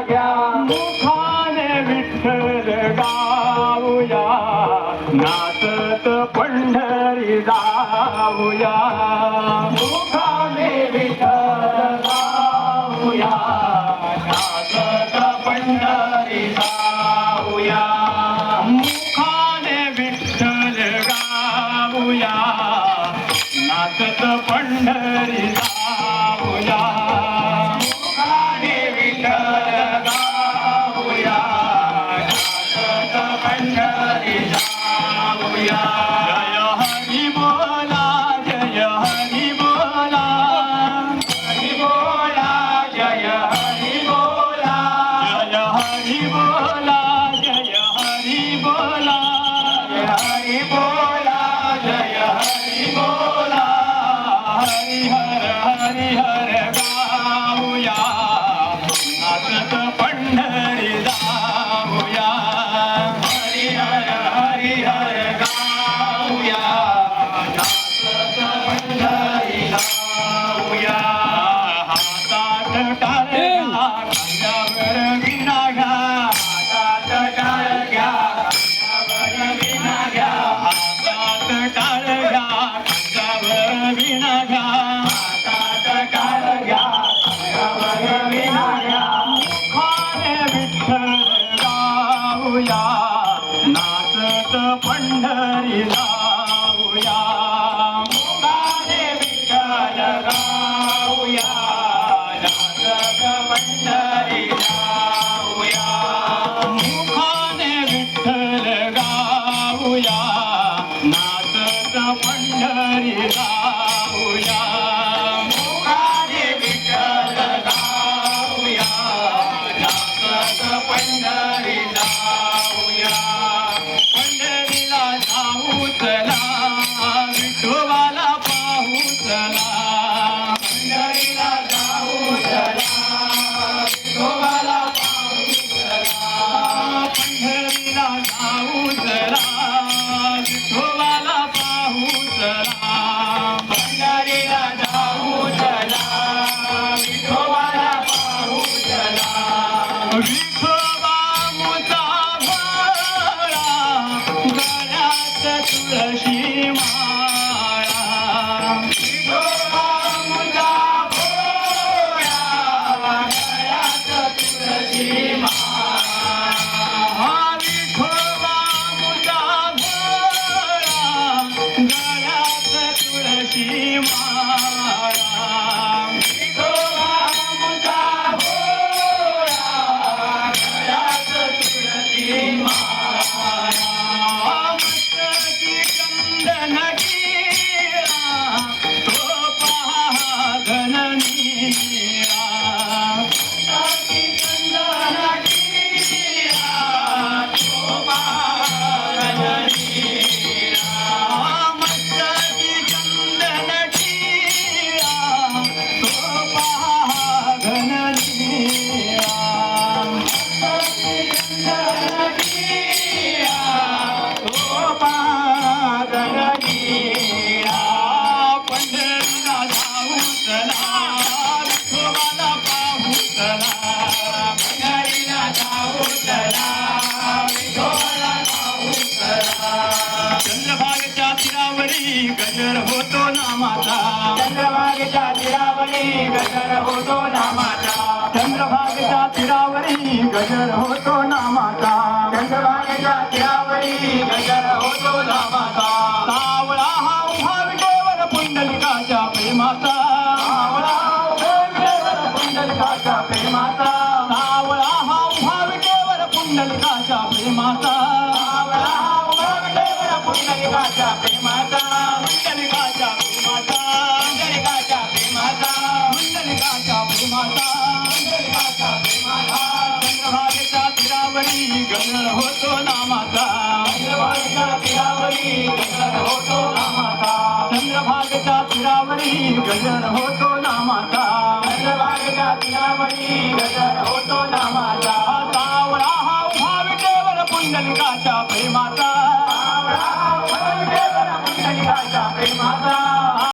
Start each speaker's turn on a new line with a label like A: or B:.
A: घ्या मुखाने विठ्ठल गाऊया नाचत पंढरी जाऊया मुखाने विठ्ठल गाऊया नाचत पंढरी जाऊया मुखाने विठ्ठल गाऊया नाचत पंढरी जाऊया मुखाने विठ्ठल गाऊया नाचत पंढरी जाऊया जय हरी बोला जय हरी बोला हरी बोला जय हरी बोला जय हरी बोला जय हरी बोला जय हरी बोला जय हरी बोला हरी हर गाऊया नाचत पंढरी जाऊया हरी हर गाऊया नाचत पंढरी जाऊया हातात टाळ्या खांद्यावर विणा घ्या हातात टाळ्या खांद्यावर विणा घ्या हातात टाळ्या खांद्यावर विणा घ्या हातात टाळ्या खांद्यावर विणा घ्या मुखाने विठ्ठल गाऊया नाचत पंढरी जाऊया मुखाने विठ्ठल गाऊया नाचत पंढरी जाऊया मुखाने विठ्ठल गाऊया नाचत पंढरी जाऊया मुखाने विठ्ठल गाऊया नाचत पंढरी जाऊया पंढरीला जाऊ चला विठोबाला पाहू चला पंढरीला जाऊ चला विठोबाला पाहू चला पंढरीला जाऊ चला विठोबाला पाहू चला पंढरीला जाऊ चला विठोबाला पाहू चला विठोबा मुचा भोळा गळ्यात तुळशी माळा विठोबा मुचा भोळा गळ्यात तुळशी माळा विठोबा मुचा भोळा गळ्यात तुळशी माळा विठोबा मुचा भोळा गळ्यात तुळशी माळा मस्तकी चंदन टिळा तो पहा घन निळा मस्तकी चंदन टिळा तो पहा घन निळा मस्तकी चंदन टिळा तो पहा घन निळा मस्तकी चंदन टिळा तो पहा घन निळा पंढरीला जाऊ चला विठोबाला पाहू चला पंढरीला जाऊ चला विठोबाला पाहू चला चंद्रभागेच्या तीरावरी गजर होतो नामाचा चंद्रभागेच्या तीरावरी गजर होतो नामाचा चंद्रभागेच्या तीरावरी गजर होतो नामाचा चंद्रभागेच्या तीरावरी गजर होतो नामाचा सावळा हा उभा विटेवर पुंडलिकाच्या प्रेमाचा सावळा हा उभा विटेवर पुंडलिकाच्या प्रेमाचा सावळा हा उभा विटेवर पुंडलिकाच्या प्रेमाचा सावळा हा उभा विटेवर पुंडलिकाच्या प्रेमाचा पुंडलिकाच्या प्रेमाचा पुंडलिकाच्या प्रेमाचा पुंडलिकाच्या प्रेमाचा पुंडलिकाच्या प्रेमाचा चंद्रभागेच्या तीरावरी गजर होतो नामाचा चंद्रभागेच्या तीरावरी गजर होतो नामाचा चंद्रभागेच्या तीरावरी गजर होतो नामाचा चंद्रभागेच्या तीरावरी गजर होतो नामाचा सावळा हा उभा विटेवर पुंडलिकाच्या प्रेमाचा सावळा हा उभा विटेवर पुंडलिकाच्या प्रेमाचा